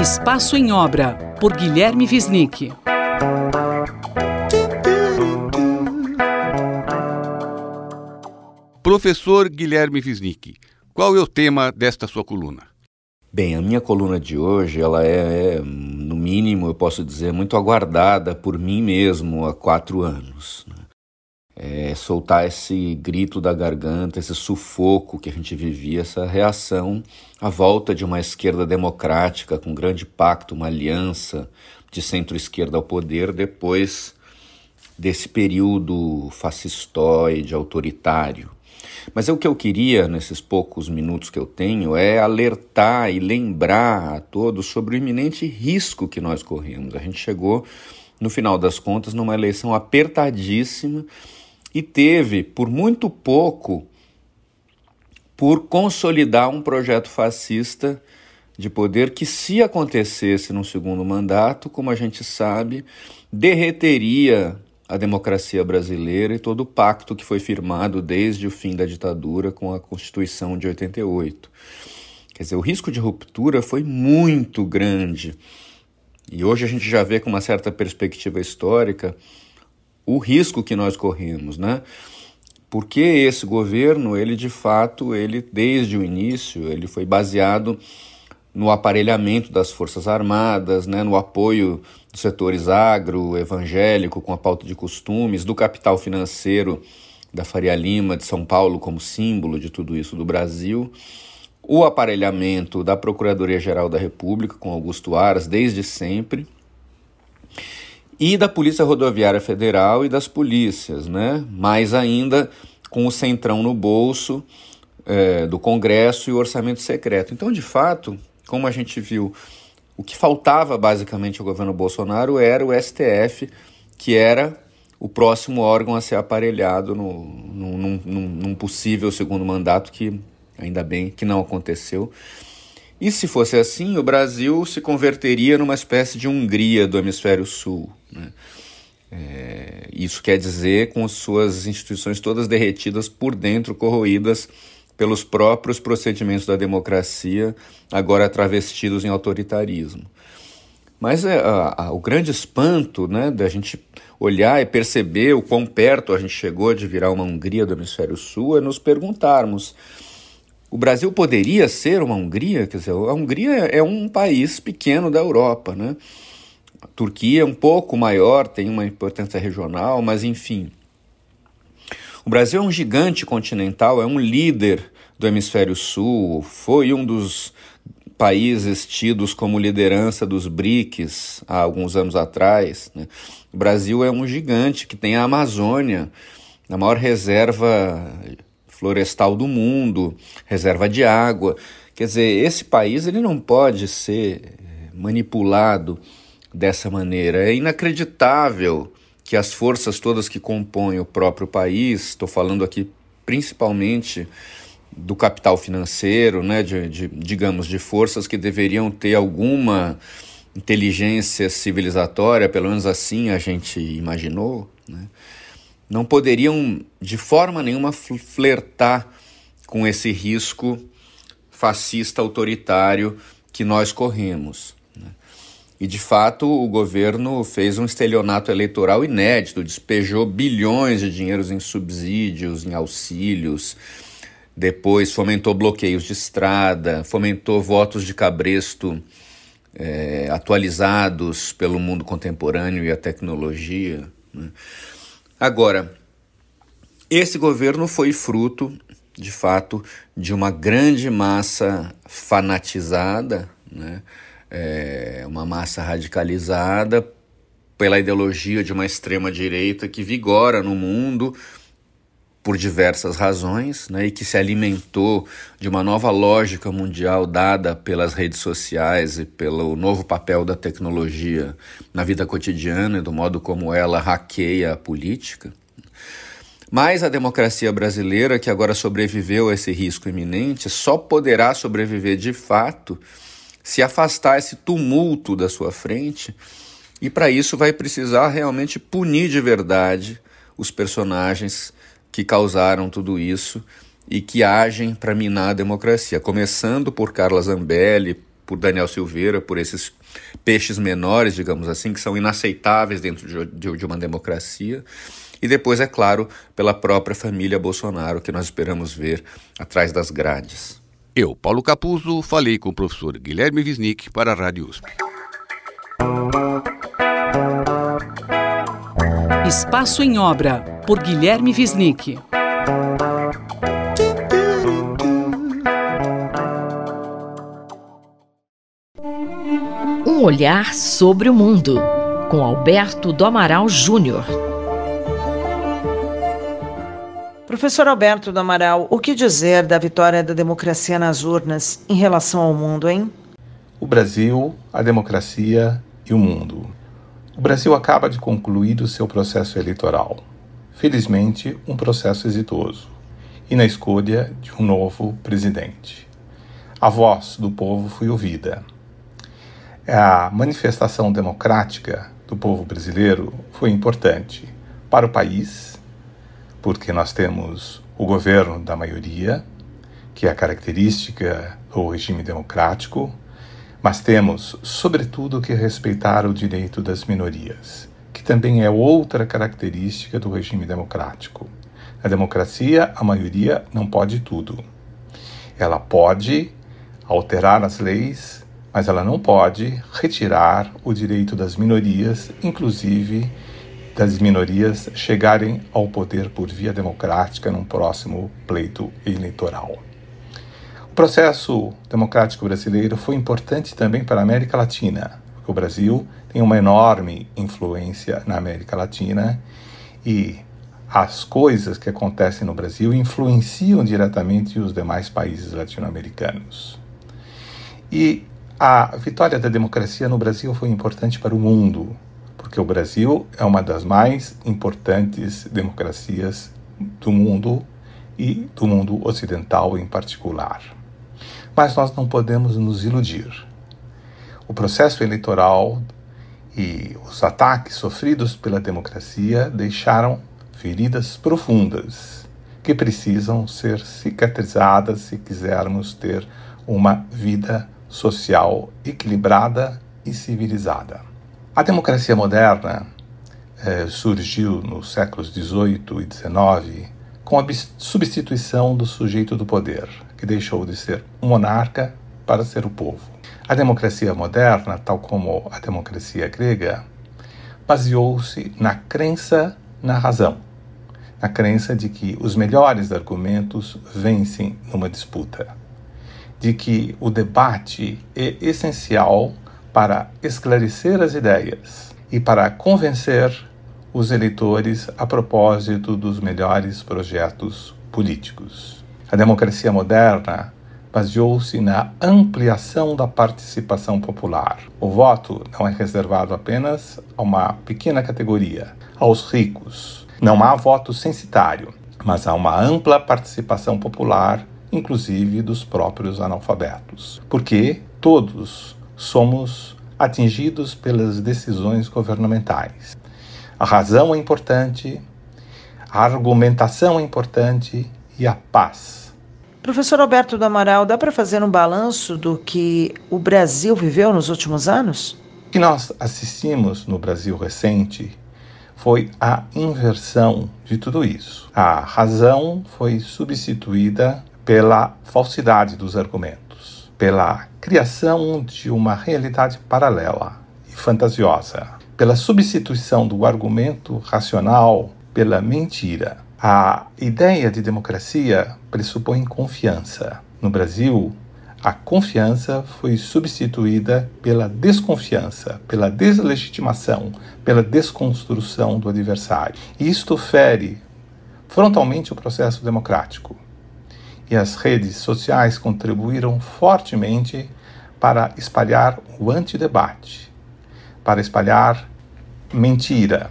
Espaço em Obra, por Guilherme Wisnik. Professor Guilherme Wisnik, qual é o tema desta sua coluna? Bem, a minha coluna de hoje, ela no mínimo, eu posso dizer, muito aguardada por mim mesmo há 4 anos. Soltar esse grito da garganta, esse sufoco que a gente vivia, essa reação à volta de uma esquerda democrática com grande pacto, uma aliança de centro-esquerda ao poder depois desse período fascistoide, autoritário. Mas o que eu queria, nesses poucos minutos que eu tenho, é alertar e lembrar a todos sobre o iminente risco que nós corremos. A gente chegou, no final das contas, numa eleição apertadíssima e teve, por muito pouco, por consolidar um projeto fascista de poder que, se acontecesse no segundo mandato, como a gente sabe, derreteria a democracia brasileira e todo o pacto que foi firmado desde o fim da ditadura com a Constituição de 88. Quer dizer, o risco de ruptura foi muito grande. E hoje a gente já vê com uma certa perspectiva histórica o risco que nós corremos, né? Porque esse governo, ele de fato, desde o início, ele foi baseado no aparelhamento das Forças Armadas, né, no apoio dos setores agro, evangélico, com a pauta de costumes, do capital financeiro da Faria Lima, de São Paulo, como símbolo de tudo isso do Brasil, o aparelhamento da Procuradoria-Geral da República, com Augusto Aras, desde sempre, e da Polícia Rodoviária Federal e das polícias, né, mais ainda com o centrão no bolso do Congresso e o orçamento secreto. Então, de fato, como a gente viu, o que faltava basicamente ao governo Bolsonaro era o STF, que era o próximo órgão a ser aparelhado num possível segundo mandato, que ainda bem que não aconteceu. E se fosse assim, o Brasil se converteria numa espécie de Hungria do hemisfério sul, né? Isso quer dizer com suas instituições todas derretidas por dentro, corroídas pelos próprios procedimentos da democracia, agora travestidos em autoritarismo. Mas o grande espanto, né, da gente olhar e perceber o quão perto a gente chegou de virar uma Hungria do hemisfério sul é nos perguntarmos: o Brasil poderia ser uma Hungria? Quer dizer, a Hungria é um país pequeno da Europa, né? A Turquia é um pouco maior, tem uma importância regional, mas enfim. O Brasil é um gigante continental, é um líder do hemisfério sul, foi um dos países tidos como liderança dos BRICS há alguns anos atrás, né? O Brasil é um gigante que tem a Amazônia, a maior reserva florestal do mundo, reserva de água. Quer dizer, esse país ele não pode ser manipulado dessa maneira. É inacreditável que as forças todas que compõem o próprio país, estou falando aqui principalmente do capital financeiro, né, digamos, de forças que deveriam ter alguma inteligência civilizatória, pelo menos assim a gente imaginou, né, não poderiam de forma nenhuma flertar com esse risco fascista autoritário que nós corremos. E, de fato, o governo fez um estelionato eleitoral inédito, despejou bilhões de dinheiros em subsídios, em auxílios, depois fomentou bloqueios de estrada, fomentou votos de cabresto atualizados pelo mundo contemporâneo e a tecnologia, né? Agora, esse governo foi fruto, de fato, de uma grande massa fanatizada, né? Uma massa radicalizada pela ideologia de uma extrema-direita que vigora no mundo por diversas razões, né, e que se alimentou de uma nova lógica mundial dada pelas redes sociais e pelo novo papel da tecnologia na vida cotidiana e do modo como ela hackeia a política. Mas a democracia brasileira, que agora sobreviveu a esse risco iminente, só poderá sobreviver de fato se afastar esse tumulto da sua frente, e para isso vai precisar realmente punir de verdade os personagens que causaram tudo isso e que agem para minar a democracia, começando por Carla Zambelli, por Daniel Silveira, por esses peixes menores, digamos assim, que são inaceitáveis dentro de uma democracia. E depois, é claro, pela própria família Bolsonaro, que nós esperamos ver atrás das grades. Eu, Paulo Capuzzo, falei com o professor Guilherme Wisnik para a Rádio USP. Espaço em Obra, por Guilherme Wisnik. Um olhar sobre o mundo, com Alberto do Amaral Júnior. Professor Alberto do Amaral, o que dizer da vitória da democracia nas urnas em relação ao mundo, hein? O Brasil, a democracia e o mundo. O Brasil acaba de concluir o seu processo eleitoral. Felizmente, um processo exitoso. E na escolha de um novo presidente. A voz do povo foi ouvida. A manifestação democrática do povo brasileiro foi importante para o país, porque nós temos o governo da maioria, que é a característica do regime democrático, mas temos, sobretudo, que respeitar o direito das minorias, que também é outra característica do regime democrático. Na democracia, a maioria não pode tudo. Ela pode alterar as leis, mas ela não pode retirar o direito das minorias, inclusive das minorias chegarem ao poder por via democrática num próximo pleito eleitoral. O processo democrático brasileiro foi importante também para a América Latina, porque o Brasil tem uma enorme influência na América Latina e as coisas que acontecem no Brasil influenciam diretamente os demais países latino-americanos. E a vitória da democracia no Brasil foi importante para o mundo, porque o Brasil é uma das mais importantes democracias do mundo e do mundo ocidental em particular. Mas nós não podemos nos iludir. O processo eleitoral e os ataques sofridos pela democracia deixaram feridas profundas que precisam ser cicatrizadas se quisermos ter uma vida social equilibrada e civilizada. A democracia moderna surgiu nos séculos XVIII e XIX com a substituição do sujeito do poder, que deixou de ser um monarca para ser o povo. A democracia moderna, tal como a democracia grega, baseou-se na crença na razão, na crença de que os melhores argumentos vencem numa disputa, de que o debate é essencial para esclarecer as ideias e para convencer os eleitores a propósito dos melhores projetos políticos. A democracia moderna baseou-se na ampliação da participação popular. O voto não é reservado apenas a uma pequena categoria, aos ricos. Não há voto censitário, mas há uma ampla participação popular, inclusive dos próprios analfabetos, porque todos somos atingidos pelas decisões governamentais. A razão é importante, a argumentação é importante e a paz. Professor Alberto do Amaral, dá para fazer um balanço do que o Brasil viveu nos últimos anos? O que nós assistimos no Brasil recente foi a inversão de tudo isso. A razão foi substituída pela falsidade dos argumentos, pela criação de uma realidade paralela e fantasiosa, pela substituição do argumento racional pela mentira. A ideia de democracia pressupõe confiança. No Brasil, a confiança foi substituída pela desconfiança, pela deslegitimação, pela desconstrução do adversário. E isto fere frontalmente o processo democrático. E as redes sociais contribuíram fortemente para espalhar o antidebate, para espalhar mentira,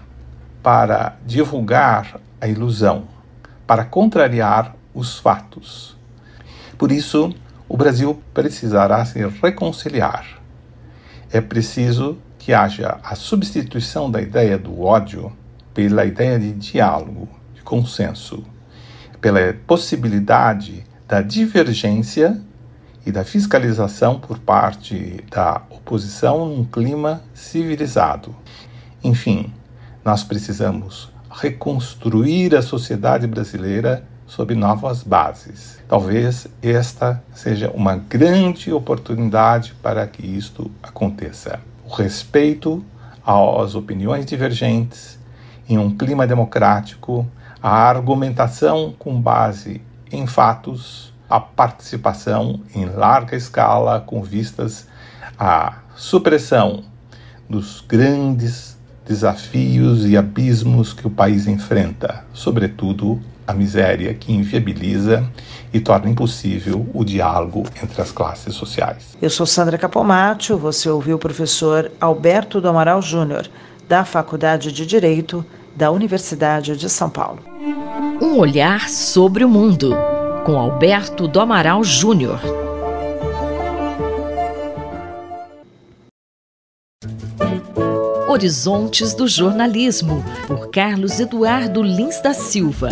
para divulgar a ilusão, para contrariar os fatos. Por isso, o Brasil precisará se reconciliar. É preciso que haja a substituição da ideia do ódio pela ideia de diálogo, de consenso, pela possibilidade da divergência e da fiscalização por parte da oposição num clima civilizado. Enfim, nós precisamos reconstruir a sociedade brasileira sob novas bases. Talvez esta seja uma grande oportunidade para que isto aconteça. O respeito às opiniões divergentes, em um clima democrático, a argumentação com base em fatos, a participação em larga escala com vistas à supressão dos grandes desafios e abismos que o país enfrenta, sobretudo a miséria que inviabiliza e torna impossível o diálogo entre as classes sociais. Eu sou Sandra Capomatto, você ouviu o professor Alberto do Amaral Júnior, da Faculdade de Direito da Universidade de São Paulo. Um olhar sobre o mundo, com Alberto do Amaral Júnior. Horizontes do Jornalismo, por Carlos Eduardo Lins da Silva.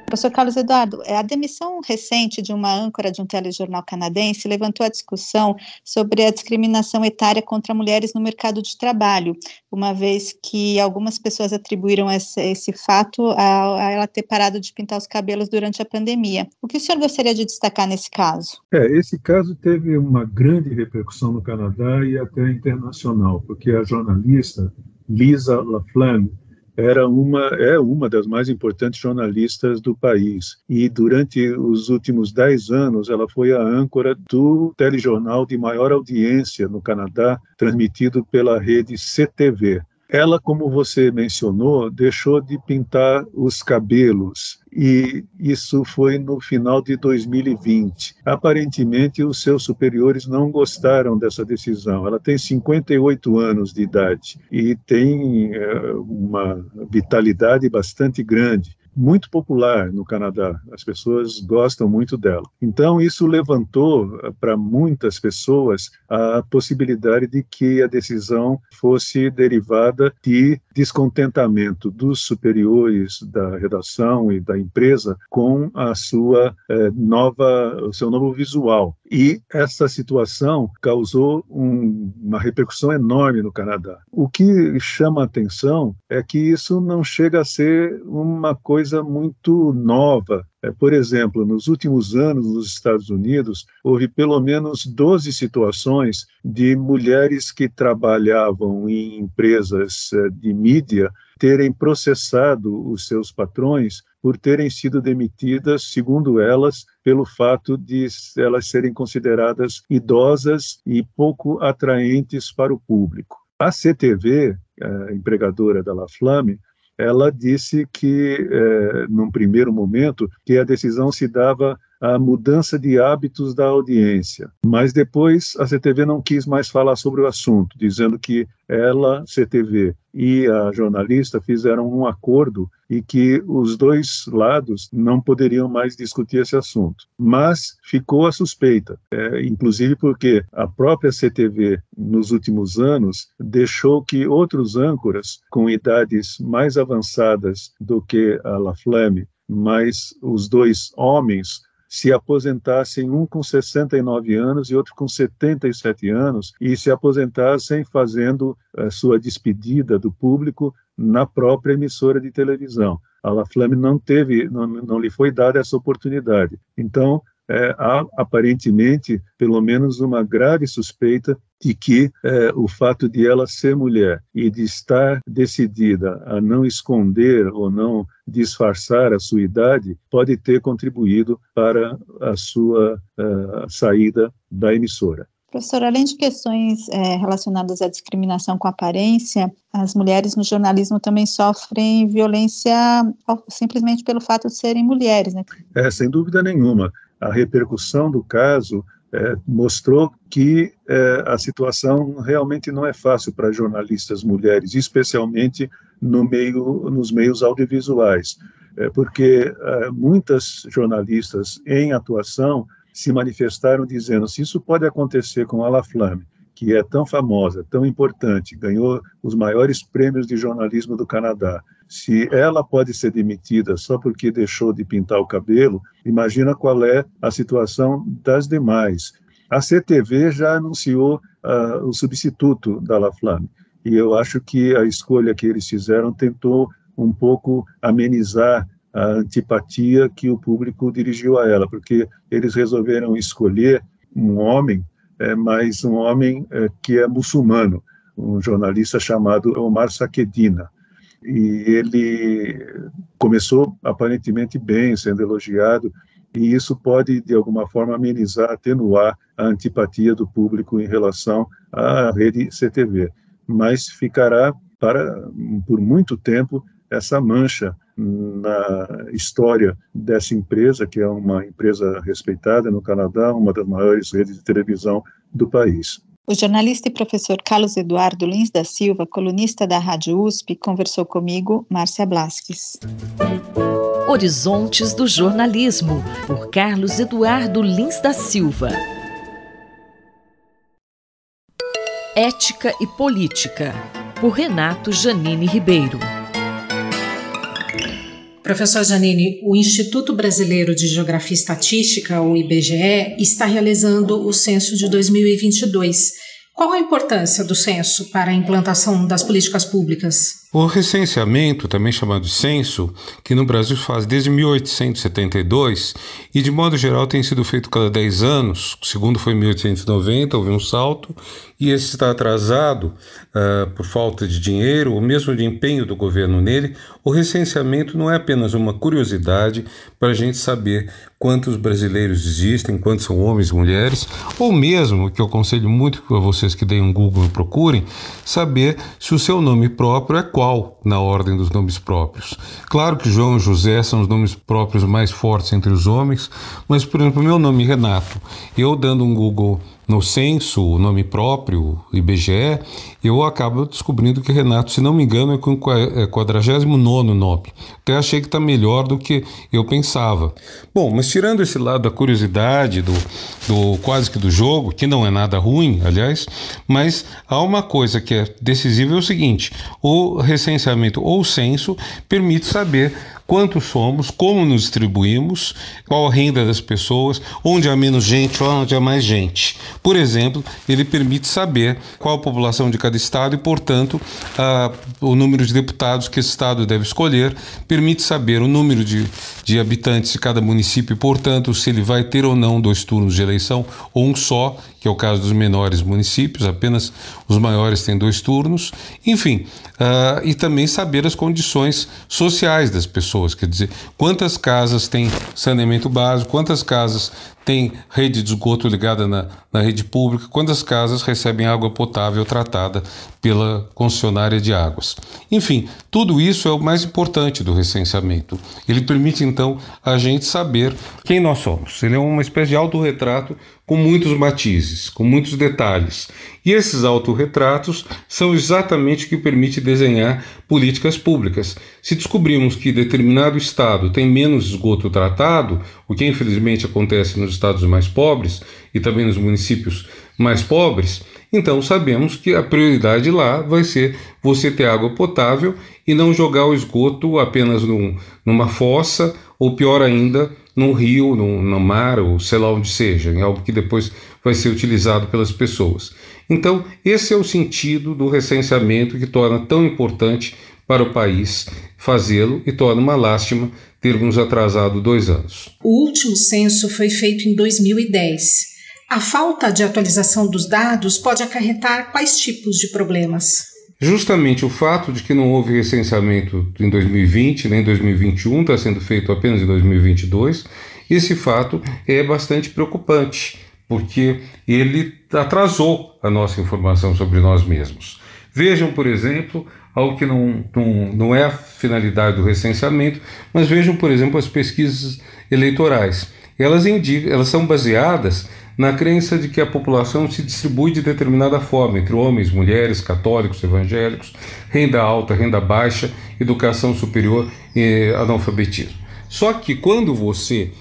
Professor Carlos Eduardo, a demissão recente de uma âncora de um telejornal canadense levantou a discussão sobre a discriminação etária contra mulheres no mercado de trabalho, uma vez que algumas pessoas atribuíram esse fato a ela ter parado de pintar os cabelos durante a pandemia. O que o senhor gostaria de destacar nesse caso? Esse caso teve uma grande repercussão no Canadá e até internacional, porque a jornalista Lisa LaFlamme é uma das mais importantes jornalistas do país. E durante os últimos 10 anos, ela foi a âncora do telejornal de maior audiência no Canadá, transmitido pela rede CTV. Ela, como você mencionou, deixou de pintar os cabelos, e isso foi no final de 2020. Aparentemente, os seus superiores não gostaram dessa decisão. Ela tem 58 anos de idade e tem uma vitalidade bastante grande. Muito popular no Canadá, as pessoas gostam muito dela. Então, isso levantou para muitas pessoas a possibilidade de que a decisão fosse derivada de descontentamento dos superiores da redação e da empresa com o seu novo visual. E essa situação causou uma repercussão enorme no Canadá. O que chama a atenção é que isso não chega a ser uma coisa muito nova. Por exemplo, nos últimos anos, nos Estados Unidos, houve pelo menos 12 situações de mulheres que trabalhavam em empresas de mídia terem processado os seus patrões por terem sido demitidas, segundo elas, pelo fato de elas serem consideradas idosas e pouco atraentes para o público. A CTV, a empregadora da LaFlamme, ela disse que, num primeiro momento, que a decisão se dava à mudança de hábitos da audiência. Mas depois a CTV não quis mais falar sobre o assunto, dizendo que ela, CTV, e a jornalista fizeram um acordo e que os dois lados não poderiam mais discutir esse assunto. Mas ficou a suspeita, inclusive porque a própria CTV, nos últimos anos, deixou que outros âncoras com idades mais avançadas do que a LaFlamme, mas os dois homens, se aposentassem, um com 69 anos e outro com 77 anos, e se aposentassem fazendo a sua despedida do público na própria emissora de televisão. A LaFlamme não lhe foi dada essa oportunidade. Então, há aparentemente, pelo menos, uma grave suspeita de que o fato de ela ser mulher e de estar decidida a não esconder ou não disfarçar a sua idade pode ter contribuído para a sua saída da emissora. Professor, além de questões relacionadas à discriminação com aparência, as mulheres no jornalismo também sofrem violência simplesmente pelo fato de serem mulheres, né? Sem dúvida nenhuma. A repercussão do caso mostrou que a situação realmente não é fácil para jornalistas mulheres, especialmente nos meios audiovisuais, porque muitas jornalistas em atuação se manifestaram dizendo: se isso pode acontecer com a LaFlamme, que é tão famosa, tão importante, ganhou os maiores prêmios de jornalismo do Canadá, se ela pode ser demitida só porque deixou de pintar o cabelo, imagina qual é a situação das demais. A CTV já anunciou o substituto da Laflamme, e eu acho que a escolha que eles fizeram tentou um pouco amenizar a antipatia que o público dirigiu a ela, porque eles resolveram escolher um homem, mas um homem que é muçulmano, um jornalista chamado Omar Saquedina. E ele começou aparentemente bem, sendo elogiado, e isso pode, de alguma forma, amenizar, atenuar a antipatia do público em relação à rede CTV. Mas ficará, por muito tempo, essa mancha na história dessa empresa, que é uma empresa respeitada no Canadá, uma das maiores redes de televisão do país. O jornalista e professor Carlos Eduardo Lins da Silva, colunista da Rádio USP, conversou comigo, Márcia Blasques. Horizontes do Jornalismo, por Carlos Eduardo Lins da Silva. Ética e Política, por Renato Janine Ribeiro. Professor Janine, o Instituto Brasileiro de Geografia e Estatística, o IBGE, está realizando o censo de 2022. Qual a importância do censo para a implantação das políticas públicas? O recenseamento, também chamado de censo, que no Brasil faz desde 1872 e de modo geral tem sido feito cada 10 anos, o segundo foi em 1890, houve um salto, e esse está atrasado por falta de dinheiro ou mesmo de empenho do governo nele. O recenseamento não é apenas uma curiosidade para a gente saber quantos brasileiros existem, quantos são homens e mulheres, ou mesmo, que eu aconselho muito a vocês que deem um Google e procurem, saber se o seu nome próprio é qual na ordem dos nomes próprios. Claro que João e José são os nomes próprios mais fortes entre os homens, mas, por exemplo, meu nome é Renato. Eu dando um Google no censo, o nome próprio, IBGE, eu acabo descobrindo que Renato, se não me engano, é com o 49º nome. Até achei que está melhor do que eu pensava. Bom, mas tirando esse lado da curiosidade, do quase que do jogo, que não é nada ruim, aliás, mas há uma coisa que é decisiva, é o seguinte: o recenseamento ou o censo permite saber quantos somos, como nos distribuímos, qual a renda das pessoas, onde há menos gente ou onde há mais gente. Por exemplo, ele permite saber qual a população de cada estado e, portanto, o número de deputados que esse estado deve escolher, permite saber o número de habitantes de cada município e, portanto, se ele vai ter ou não 2 turnos de eleição ou um só, que é o caso dos menores municípios, apenas os maiores têm 2 turnos, enfim, e também saber as condições sociais das pessoas, quer dizer, quantas casas têm saneamento básico, quantas casas têm rede de esgoto ligada na rede pública, quantas casas recebem água potável tratada pela concessionária de águas. Enfim, tudo isso é o mais importante do recenseamento. Ele permite, então, a gente saber quem nós somos. Ele é uma espécie de autorretrato com muitos matizes, com muitos detalhes. E esses autorretratos são exatamente o que permite desenhar políticas públicas. Se descobrimos que determinado estado tem menos esgoto tratado, o que infelizmente acontece nos estados mais pobres e também nos municípios mais pobres, então sabemos que a prioridade lá vai ser você ter água potável e não jogar o esgoto apenas numa fossa ou, pior ainda, num rio, no mar ou sei lá onde seja, em algo que depois vai ser utilizado pelas pessoas. Então, esse é o sentido do recenseamento que torna tão importante para o país fazê-lo e torna uma lástima termos atrasado 2 anos. O último censo foi feito em 2010. A falta de atualização dos dados pode acarretar quais tipos de problemas? Justamente o fato de que não houve recenseamento em 2020, nem em 2021, está sendo feito apenas em 2022, esse fato é bastante preocupante, porque ele atrasou a nossa informação sobre nós mesmos. Vejam, por exemplo, algo que não é a finalidade do recenseamento, mas vejam, por exemplo, as pesquisas eleitorais. Elas são baseadas na crença de que a população se distribui de determinada forma, entre homens, mulheres, católicos, evangélicos, renda alta, renda baixa, educação superior e analfabetismo. Só que quando você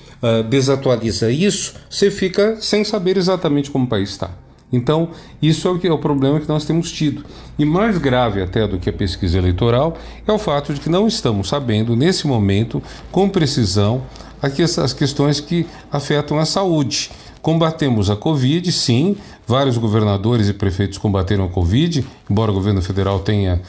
desatualiza isso, você fica sem saber exatamente como o país está. Então, isso é o problema que nós temos tido. E mais grave até do que a pesquisa eleitoral é o fato de que não estamos sabendo, nesse momento, com precisão, as questões que afetam a saúde. Combatemos a Covid, sim, vários governadores e prefeitos combateram a Covid, embora o governo federal tenha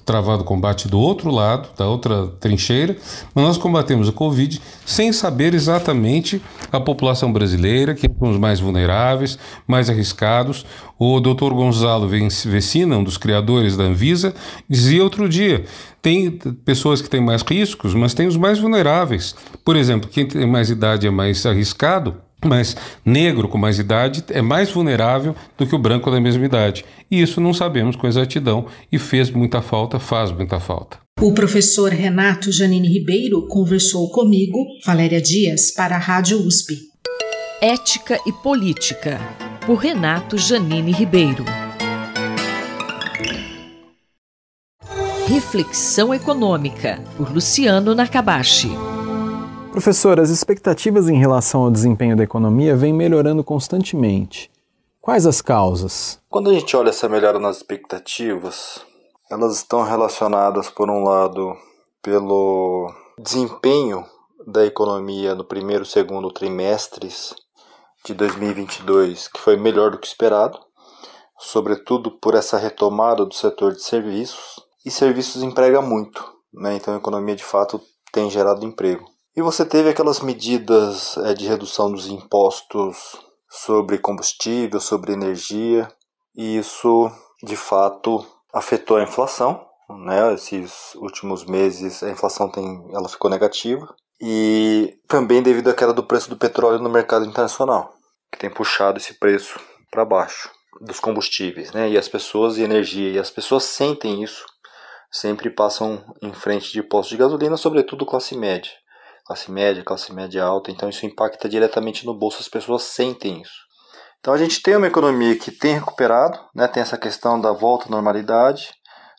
travado o combate do outro lado, da outra trincheira, mas nós combatemos a Covid sem saber exatamente a população brasileira, que são os mais vulneráveis, mais arriscados. O Dr. Gonzalo Vecina, um dos criadores da Anvisa, dizia outro dia, tem pessoas que têm mais riscos, mas tem os mais vulneráveis. Por exemplo, quem tem mais idade é mais arriscado, mas negro com mais idade é mais vulnerável do que o branco da mesma idade. E isso não sabemos com exatidão e faz muita falta. O professor Renato Janine Ribeiro conversou comigo, Valéria Dias, para a Rádio USP. Ética e Política, por Renato Janine Ribeiro. Reflexão Econômica, por Luciano Nakabashi. Professor, as expectativas em relação ao desempenho da economia vêm melhorando constantemente. Quais as causas? Quando a gente olha essa melhora nas expectativas, elas estão relacionadas, por um lado, pelo desempenho da economia no primeiro e segundo trimestres de 2022, que foi melhor do que esperado, sobretudo por essa retomada do setor de serviços, e serviços emprega muito, né? Então a economia de fato tem gerado emprego. E você teve aquelas medidas de redução dos impostos sobre combustível, sobre energia, e isso de fato afetou a inflação, né? Esses últimos meses a inflação ela ficou negativa, e também devido à queda do preço do petróleo no mercado internacional, que tem puxado esse preço para baixo dos combustíveis, né? E as pessoas sentem isso, sempre passam em frente de postos de gasolina, sobretudo classe média, classe média alta, então isso impacta diretamente no bolso, as pessoas sentem isso. Então a gente tem uma economia que tem recuperado, né, tem essa questão da volta à normalidade,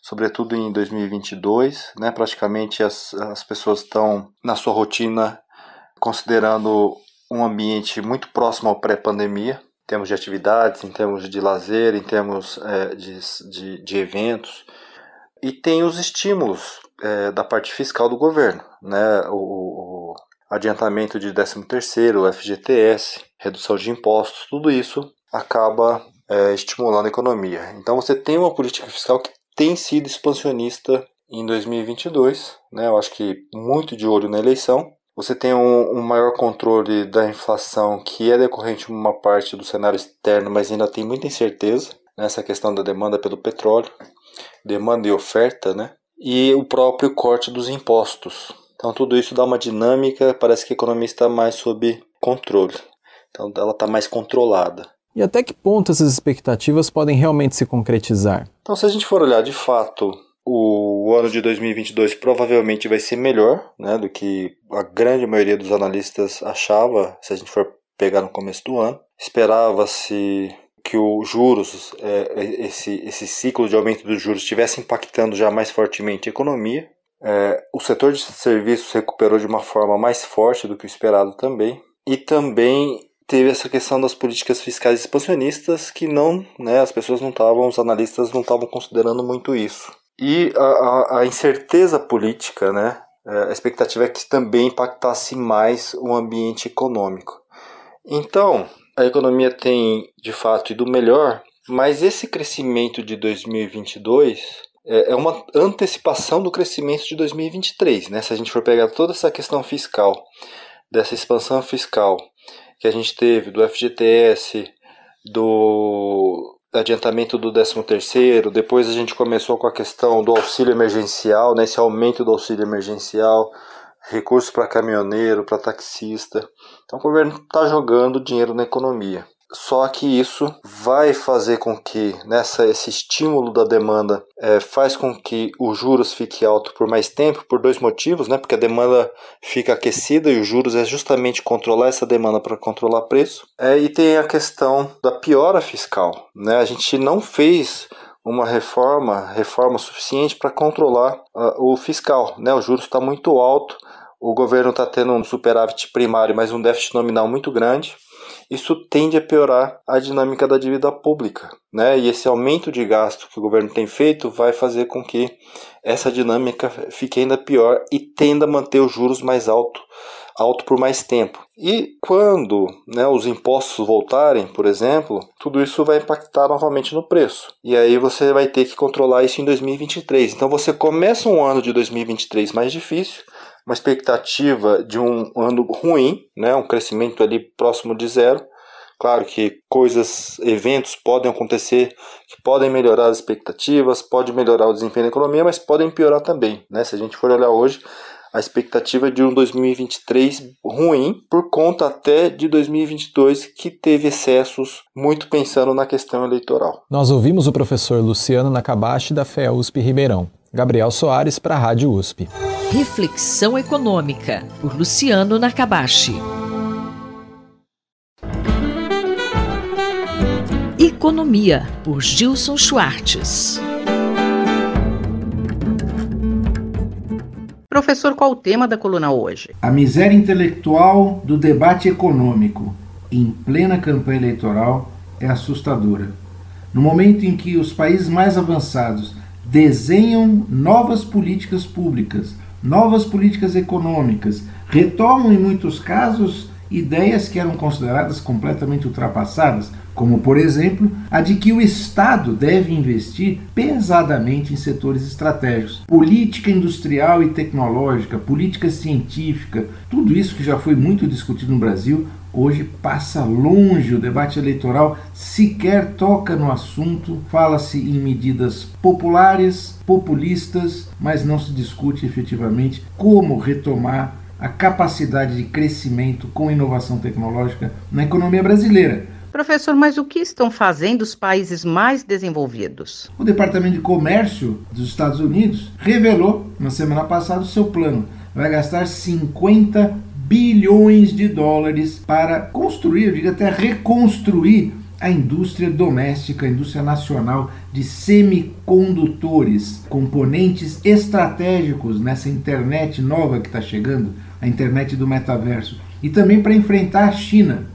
sobretudo em 2022, né, praticamente as pessoas estão na sua rotina considerando um ambiente muito próximo ao pré-pandemia, em termos de atividades, em termos de lazer, em termos de eventos, e tem os estímulos da parte fiscal do governo, né? O adiantamento de 13º, o FGTS, redução de impostos, tudo isso acaba estimulando a economia. Então você tem uma política fiscal que tem sido expansionista em 2022, né? Eu acho que muito de olho na eleição. Você tem um maior controle da inflação, que é decorrente de uma parte do cenário externo, mas ainda tem muita incerteza nessa questão da demanda pelo petróleo, demanda e oferta, né? E o próprio corte dos impostos. Então tudo isso dá uma dinâmica, parece que a economia está mais sob controle. Então ela está mais controlada. E até que ponto essas expectativas podem realmente se concretizar? Então se a gente for olhar de fato, o ano de 2022 provavelmente vai ser melhor, né, do que a grande maioria dos analistas achava, se a gente for pegar no começo do ano. Esperava-se que os juros, esse ciclo de aumento dos juros estivesse impactando já mais fortemente a economia. O setor de serviços recuperou de uma forma mais forte do que o esperado também. E também teve essa questão das políticas fiscais expansionistas que não, né, os analistas não estavam considerando muito isso. E a incerteza política, né, a expectativa é que também impactasse mais o ambiente econômico. Então, a economia tem, de fato, ido melhor, mas esse crescimento de 2022 é uma antecipação do crescimento de 2023, né? Se a gente for pegar toda essa questão fiscal, dessa expansão fiscal que a gente teve, do FGTS, do adiantamento do 13º, depois a gente começou com a questão do auxílio emergencial, né? Esse aumento do auxílio emergencial, recursos para caminhoneiro, para taxista. Então o governo está jogando dinheiro na economia. Só que isso vai fazer com que, esse estímulo da demanda faz com que os juros fiquem altos por mais tempo, por dois motivos, né? Porque a demanda fica aquecida e os juros é justamente controlar essa demanda para controlar preço. E tem a questão da piora fiscal, né? A gente não fez uma reforma suficiente para controlar o fiscal, né? O juros está muito alto, o governo está tendo um superávit primário, mas um déficit nominal muito grande. isso tende a piorar a dinâmica da dívida pública, né? E esse aumento de gasto que o governo tem feito vai fazer com que essa dinâmica fique ainda pior e tenda a manter os juros mais alto por mais tempo. E quando, né, os impostos voltarem, por exemplo, tudo isso vai impactar novamente no preço. E aí você vai ter que controlar isso em 2023. Então você começa um ano de 2023 mais difícil, uma expectativa de um ano ruim, né, um crescimento ali próximo de zero. Claro que eventos podem acontecer que podem melhorar as expectativas, pode melhorar o desempenho da economia, mas podem piorar também, né? Se a gente for olhar hoje, a expectativa é de um 2023 ruim, por conta até de 2022, que teve excessos, muito pensando na questão eleitoral. Nós ouvimos o professor Luciano Nakabashi, da FEA-USP Ribeirão. Gabriel Soares, para a Rádio USP. Reflexão Econômica, por Luciano Nakabashi. Economia, por Gilson Schwartz. Professor, qual o tema da coluna hoje? A miséria intelectual do debate econômico em plena campanha eleitoral é assustadora. No momento em que os países mais avançados desenham novas políticas públicas, novas políticas econômicas, retomam em muitos casos ideias que eram consideradas completamente ultrapassadas, como, por exemplo, a de que o Estado deve investir pesadamente em setores estratégicos. Política industrial e tecnológica, política científica, tudo isso que já foi muito discutido no Brasil, hoje passa longe. O debate eleitoral sequer toca no assunto, fala-se em medidas populares, populistas, mas não se discute efetivamente como retomar a capacidade de crescimento com inovação tecnológica na economia brasileira. Professor, mas o que estão fazendo os países mais desenvolvidos? O Departamento de Comércio dos Estados Unidos revelou na semana passada o seu plano. Vai gastar 50 bilhões de dólares para construir, eu digo até reconstruir, a indústria doméstica, a indústria nacional de semicondutores, componentes estratégicos nessa internet nova que está chegando, a internet do metaverso, e também para enfrentar a China.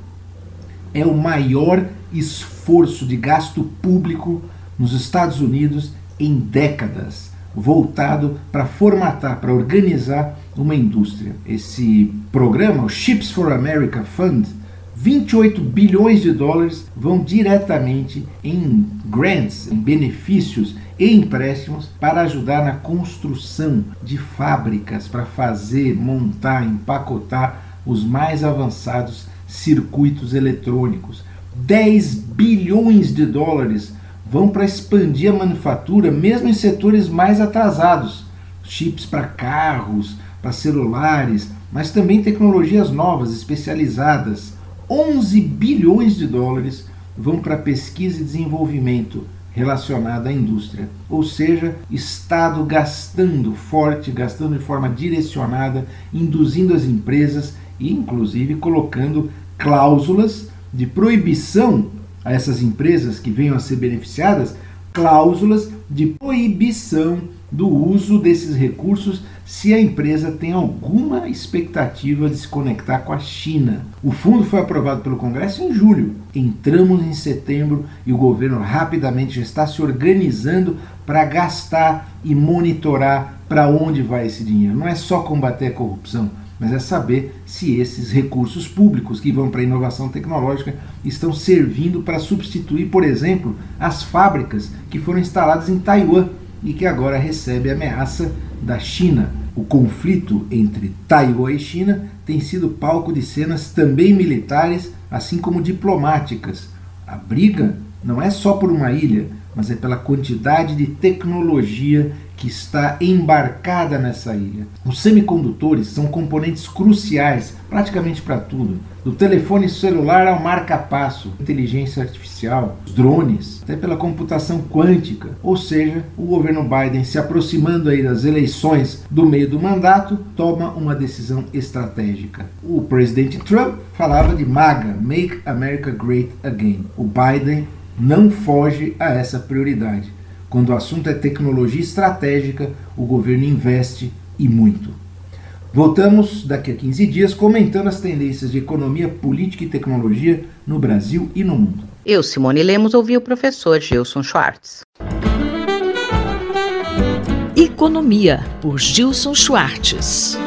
É o maior esforço de gasto público nos Estados Unidos em décadas, voltado para formatar, para organizar uma indústria. Esse programa, o Chips for America Fund, 28 bilhões de dólares vão diretamente em grants, em benefícios e empréstimos para ajudar na construção de fábricas para fazer, montar, empacotar os mais avançados circuitos eletrônicos. 10 bilhões de dólares vão para expandir a manufatura, mesmo em setores mais atrasados. Chips para carros, para celulares, mas também tecnologias novas, especializadas. 11 bilhões de dólares vão para pesquisa e desenvolvimento relacionada à indústria. Ou seja, Estado gastando forte, gastando de forma direcionada, induzindo as empresas e, inclusive, colocando cláusulas de proibição a essas empresas que venham a ser beneficiadas, cláusulas de proibição do uso desses recursos se a empresa tem alguma expectativa de se conectar com a China. O fundo foi aprovado pelo Congresso em julho. Entramos em setembro e o governo rapidamente já está se organizando para gastar e monitorar para onde vai esse dinheiro. Não é só combater a corrupção, mas é saber se esses recursos públicos que vão para a inovação tecnológica estão servindo para substituir, por exemplo, as fábricas que foram instaladas em Taiwan e que agora recebe a ameaça da China. O conflito entre Taiwan e China tem sido palco de cenas também militares, assim como diplomáticas. A briga não é só por uma ilha, mas é pela quantidade de tecnologia que está embarcada nessa ilha. Os semicondutores são componentes cruciais praticamente para tudo, do telefone celular ao marca-passo, inteligência artificial, os drones, até pela computação quântica. Ou seja, o governo Biden, se aproximando aí das eleições do meio do mandato, toma uma decisão estratégica. O presidente Trump falava de MAGA, Make America Great Again. O Biden não foge a essa prioridade. Quando o assunto é tecnologia estratégica, o governo investe e muito. Voltamos daqui a 15 dias comentando as tendências de economia, política e tecnologia no Brasil e no mundo. Eu, Simone Lemos, ouvi o professor Gilson Schwartz. Economia, por Gilson Schwartz.